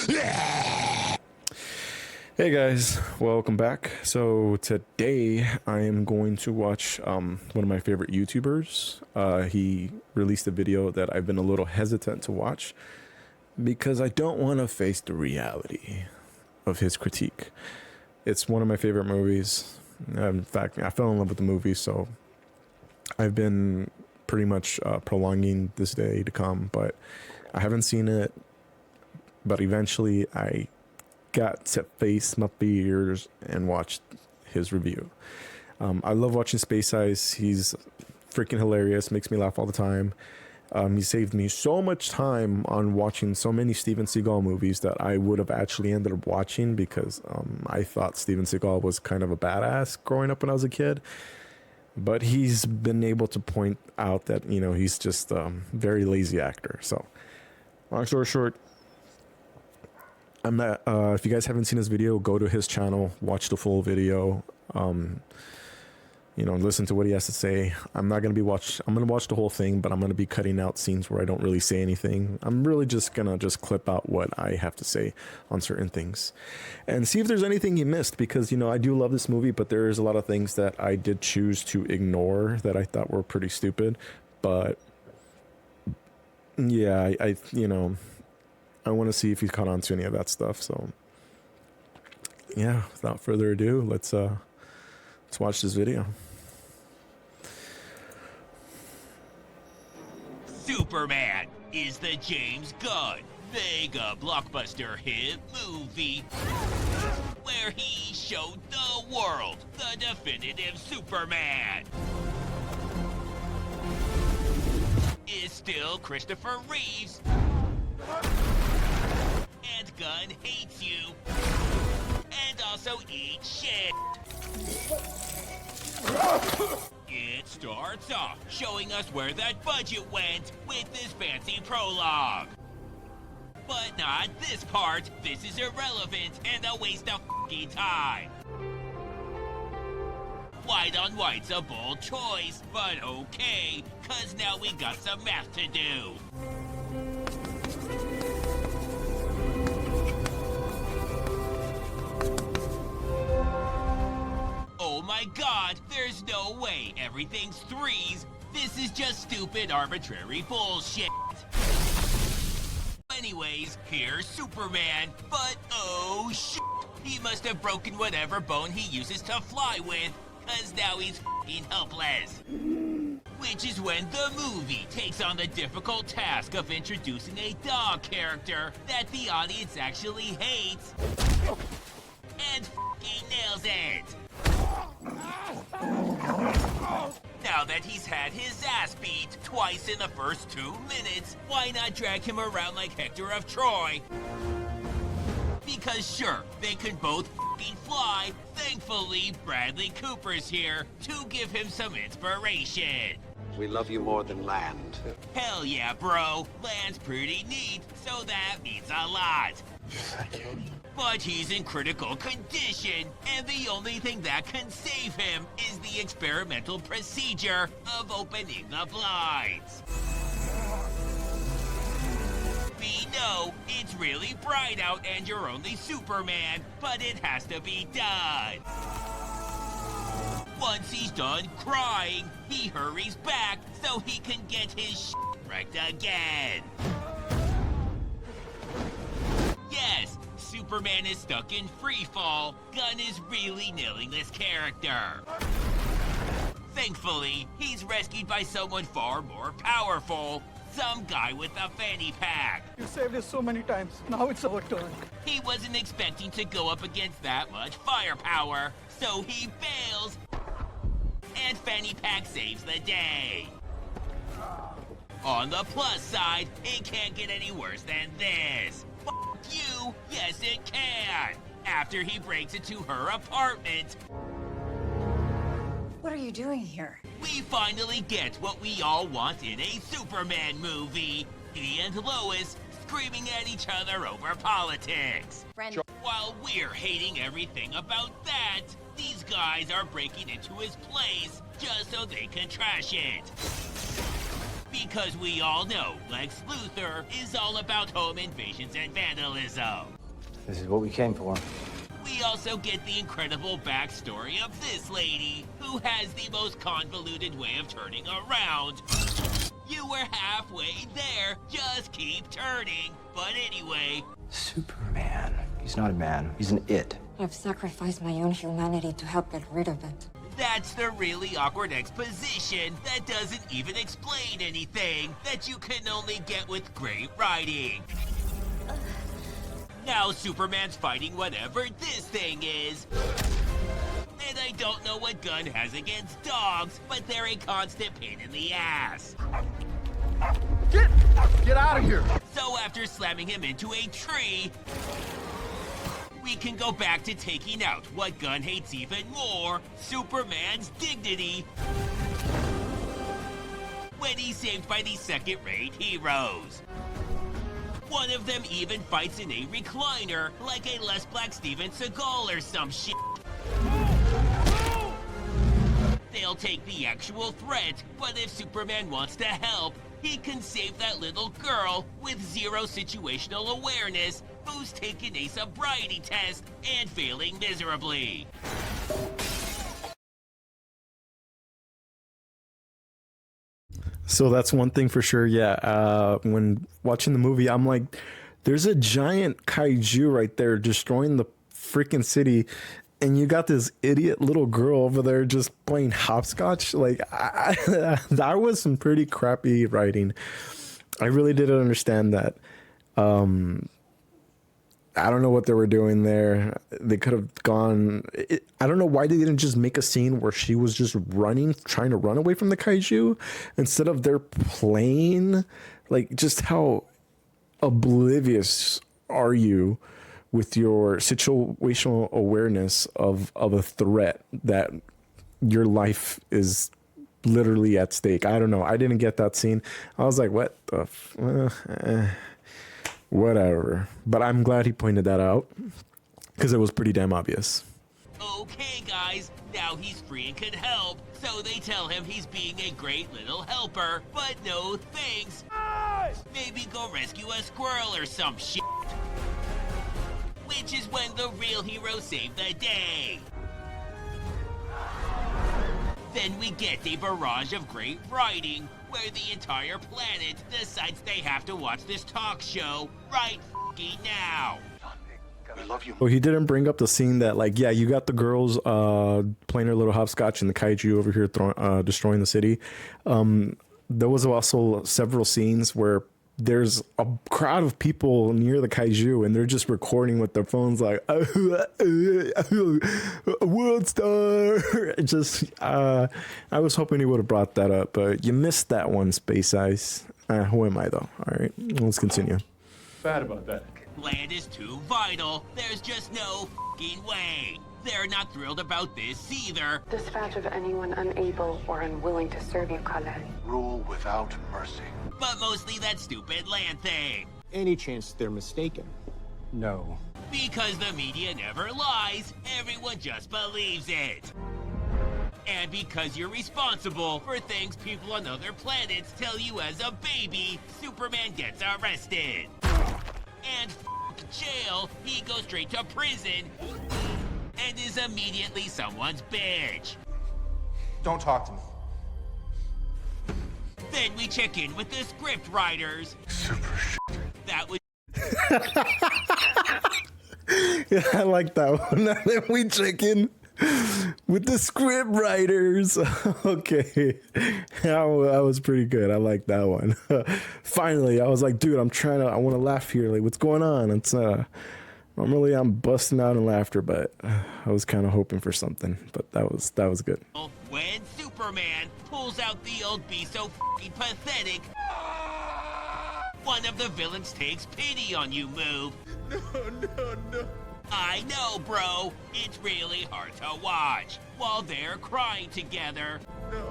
Hey guys, welcome back. So today I am going to watch one of my favorite YouTubers. He released a video that I've been a little hesitant to watch because I don't want to face the reality of his critique. It's one of my favorite movies. In fact, I fell in love with the movie, so I've been pretty much prolonging this day to come, but I haven't seen it. But eventually I got to face my fears and watch his review. I love watching SpaceIce. He's freaking hilarious, makes me laugh all the time. He saved me so much time on watching so many Steven Seagal movies that I would have actually ended up watching because I thought Steven Seagal was kind of a badass growing up when I was a kid. But he's been able to point out that, you know, he's just a very lazy actor. So, long story short, if you guys haven't seen his video, go to his channel, watch the full video, listen to what he has to say. I'm going to watch the whole thing, but I'm going to be cutting out scenes where I don't really say anything. I'm really just going to clip out what I have to say on certain things and see if there's anything you missed, because, you know, I do love this movie, but there's a lot of things that I did choose to ignore that I thought were pretty stupid. But yeah, I want to see if he's caught on to any of that stuff. So yeah, without further ado, let's watch this video. Superman is the James Gunn mega blockbuster hit movie where he showed the world the definitive Superman. Is still Christopher Reeves, and Gunn hates you, and also eats shit. It starts off showing us where that budget went with this fancy prologue. But not this part. This is irrelevant and a waste of f***ing time. White on white's a bold choice, but okay, cause now we got some math to do. Oh my god, there's no way everything's threes. This is just stupid, arbitrary bullshit. Anyways, here's Superman, but oh shit, he must have broken whatever bone he uses to fly with, cause now he's f***ing helpless. Which is when the movie takes on the difficult task of introducing a dog character that the audience actually hates, and f***ing nails it. Now that he's had his ass beat twice in the first 2 minutes, why not drag him around like Hector of Troy? Because sure, they can both f***ing fly. Thankfully, Bradley Cooper's here to give him some inspiration. We love you more than land. Hell yeah, bro. Land's pretty neat, so that means a lot. Thank you. But he's in critical condition, and the only thing that can save him is the experimental procedure of opening the blinds. We know it's really bright out and you're only Superman, but it has to be done. Once he's done crying, he hurries back so he can get his shit wrecked again. Yes, Superman is stuck in freefall. Gunn is really nailing this character. Thankfully, he's rescued by someone far more powerful. Some guy with a fanny pack. You saved us so many times. Now it's our turn. He wasn't expecting to go up against that much firepower, so he bails. And Fanny Pack saves the day. On the plus side, it can't get any worse than this. F*** you, yes it can. After he breaks into her apartment, What are you doing here? we finally get what we all want in a Superman movie. He and Lois screaming at each other over politics. Friend. While we're hating everything about that, these guys are breaking into his place just so they can trash it. Because we all know Lex Luthor is all about home invasions and vandalism. This is what we came for. We also get the incredible backstory of this lady, who has the most convoluted way of turning around. You were halfway there, just keep turning. But anyway... Superman. He's not a man, he's an it. I've sacrificed my own humanity to help get rid of it. That's the really awkward exposition that doesn't even explain anything, that you can only get with great writing. Now Superman's fighting whatever this thing is. And I don't know what Gunn has against dogs, but they're a constant pain in the ass. Get out of here! So after slamming him into a tree, we can go back to taking out what Gunn hates even more, Superman's dignity, when he's saved by these second-rate heroes. One of them even fights in a recliner, like a less black Steven Seagal or some shit. They'll take the actual threat, but if Superman wants to help, he can save that little girl with zero situational awareness who's taken a sobriety test and failing miserably. So that's one thing for sure. Yeah. When watching the movie, I'm like, there's a giant kaiju right there destroying the freaking city. And you got this idiot little girl over there just playing hopscotch. Like, that was some pretty crappy writing. I really didn't understand that. I don't know what they were doing there. They could have gone... I don't know why they didn't just make a scene where she was just running, trying to run away from the kaiju, instead of their playing. Like, just how oblivious are you with your situational awareness of a threat that your life is literally at stake. I don't know. I didn't get that scene. I was like, what the whatever. But I'm glad he pointed that out because it was pretty damn obvious. Okay, guys, now he's free and can help, so they tell him he's being a great little helper, but no thanks. Maybe go rescue a squirrel or some shit. Which is when the real hero saved the day. Then we get a barrage of great writing, where the entire planet decides they have to watch this talk show right f***ing now. We love you. Well, he didn't bring up the scene that, like, yeah, you got the girls playing their little hopscotch and the kaiju over here destroying the city. There was also several scenes where there's a crowd of people near the kaiju and they're just recording with their phones like world star. Just I was hoping he would have brought that up, but you missed that one, SpaceIce. Who am I though? All right, let's continue. Bad about that. Land is too vital. There's just no f***ing way. They're not thrilled about this either. Dispatch of anyone unable or unwilling to serve you, Kal-El. Rule without mercy. But mostly that stupid land thing. Any chance they're mistaken? No. Because the media never lies, everyone just believes it. And because you're responsible for things people on other planets tell you as a baby, Superman gets arrested. And jail, he goes straight to prison and is immediately someone's bitch. Don't talk to me. Then we check in with the script writers. Super shit. That was Yeah, I like that one. Then we check in with the script writers. Okay, that was pretty good. I like that one. Finally, I was like, dude, I want to laugh here. Like, what's going on? It's normally I'm busting out in laughter, but I was kind of hoping for something. But that was good. when Superman pulls out the old be so f***ing pathetic. One of the villains takes pity on you move. No. I know, bro. It's really hard to watch while they're crying together. No.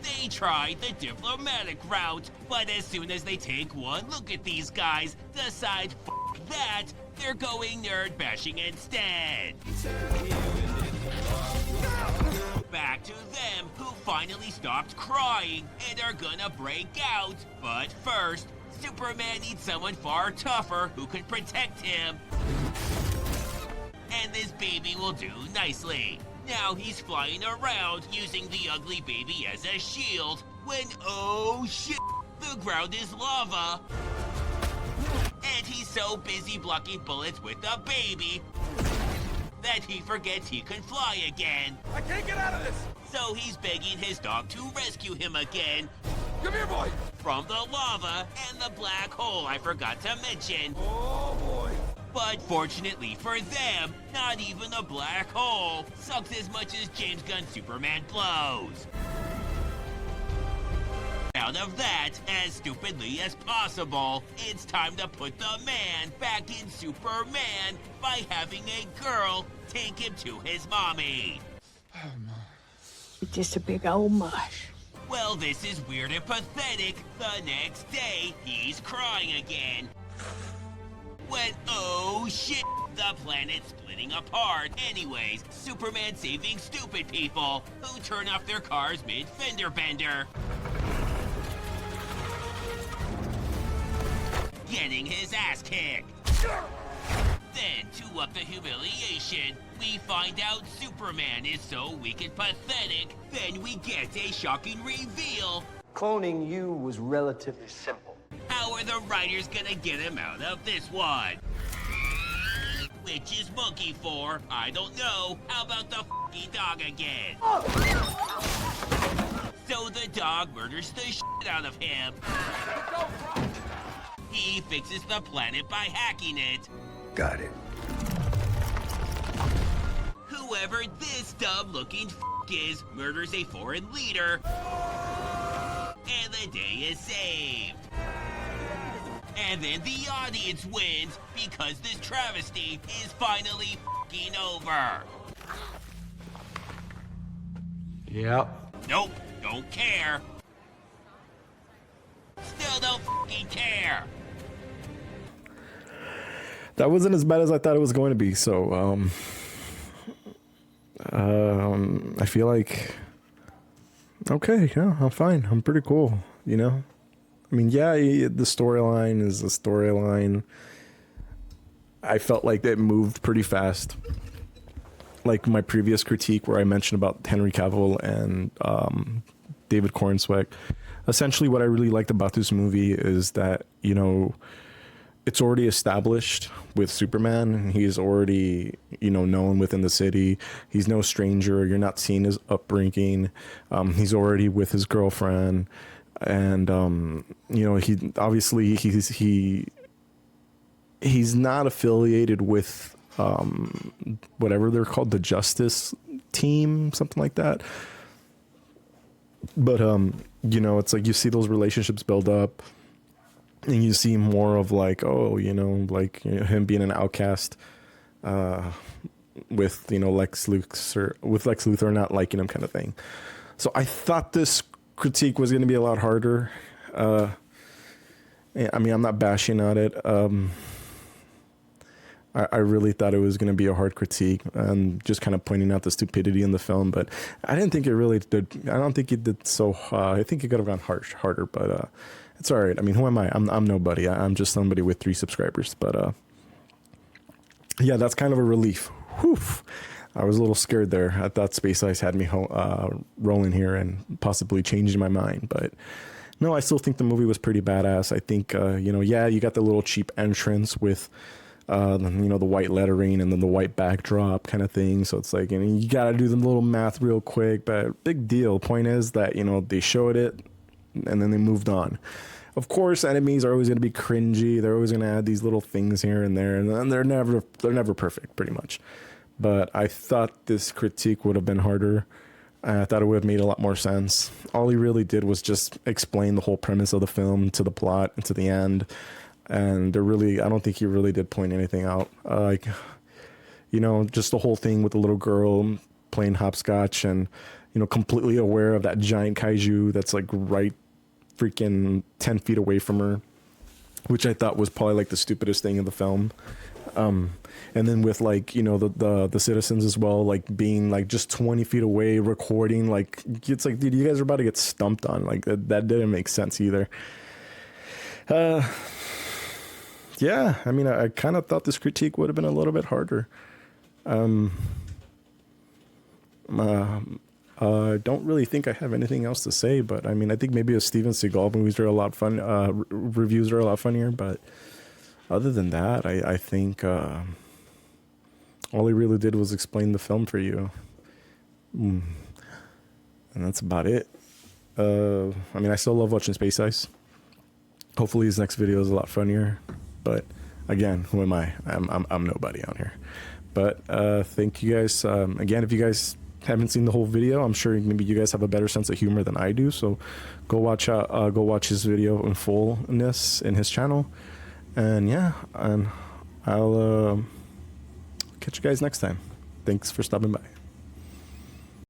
They tried the diplomatic route, but as soon as they take one look at these guys, decide f*** that, they're going nerd bashing instead. Back to them, who finally stopped crying and are gonna break out. But first, Superman needs someone far tougher who can protect him. and this baby will do nicely. Now he's flying around using the ugly baby as a shield when, oh shit, the ground is lava. And he's so busy blocking bullets with the baby that he forgets he can fly again. I can't get out of this! So he's begging his dog to rescue him again Come here, boy! from the lava and the black hole I forgot to mention. Oh, boy! But fortunately for them, not even the black hole sucks as much as James Gunn's Superman blows. Out of that, as stupidly as possible, it's time to put the man back in Superman by having a girl take him to his mommy. It's just a big old mush. Well, this is weird and pathetic. The next day, he's crying again. When, oh shit, the planet's splitting apart. Anyways, Superman saving stupid people who turn off their cars mid-fender bender. Getting his ass kicked. Then, to up the humiliation, we find out Superman is so weak and pathetic, then we get a shocking reveal. Cloning you was relatively simple. How are the writers gonna get him out of this one? Which is monkey for? I don't know. How about the f***ing dog again? So the dog murders the shit out of him. He fixes the planet by hacking it. Got it. Whoever this dumb-looking f*** is murders a foreign leader. And the day is saved. And then the audience wins because this travesty is finally f***ing over. Yep. Nope, don't care. Still don't f***ing care. That wasn't as bad as I thought it was going to be. So, I feel like, okay, yeah, I'm fine. I'm pretty cool, you know? I mean, yeah, the storyline is a storyline. I felt like it moved pretty fast. Like my previous critique where I mentioned about Henry Cavill and David Cornsweck. Essentially what I really liked about this movie is that, you know, it's already established with Superman. He's already, you know, known within the city. He's no stranger. You're not seeing his upbringing. He's already with his girlfriend. And, you know, he obviously he's not affiliated with whatever they're called, the Justice Team, something like that. But, you know, it's like you see those relationships build up. And you see more of like, oh, you know, like, you know, him being an outcast with, you know, Lex Luthor not liking him kind of thing. So I thought this critique was going to be a lot harder. I mean, I'm not bashing on it. I really thought it was going to be a hard critique and just kind of pointing out the stupidity in the film. But I didn't think it really did. I don't think it did so. I think it could have gone harder, but it's all right. I mean, who am I? I'm nobody. I'm just somebody with 3 subscribers. But yeah, that's kind of a relief. Whew. I was a little scared there. I thought SpaceIce had me rolling here and possibly changing my mind. But no, I still think the movie was pretty badass. I think, you know, yeah, you got the little cheap entrance with, you know, the white lettering and then the white backdrop kind of thing. So it's like, you know, you got to do the little math real quick. But big deal. Point is that, you know, they showed it and then they moved on. Of course, enemies are always going to be cringy. They're always going to add these little things here and there, and they're never perfect, pretty much. But I thought this critique would have been harder. I thought it would have made a lot more sense. All he really did was just explain the whole premise of the film to the plot and to the end. And I don't think he really did point anything out. Like, you know, just the whole thing with the little girl playing hopscotch and, you know, completely aware of that giant kaiju that's like right freaking 10 feet away from her, which I thought was probably like the stupidest thing in the film. And then with like, you know, the citizens as well, like being like just 20 feet away recording, like it's like, dude, you guys are about to get stumped on. Like that didn't make sense either. Yeah, I mean, I kind of thought this critique would have been a little bit harder. Don't really think I have anything else to say, but I mean, I think maybe a Steven Seagal movies are a lot fun. Reviews are a lot funnier, but other than that, I think all he really did was explain the film for you, and that's about it. I mean, I still love watching SpaceIce. Hopefully, his next video is a lot funnier, but again, who am I? I'm nobody out here. But thank you guys again. If you guys haven't seen the whole video, I'm sure maybe you guys have a better sense of humor than I do. So go watch his video in fullness in his channel, and yeah, and I'll catch you guys next time. Thanks for stopping by.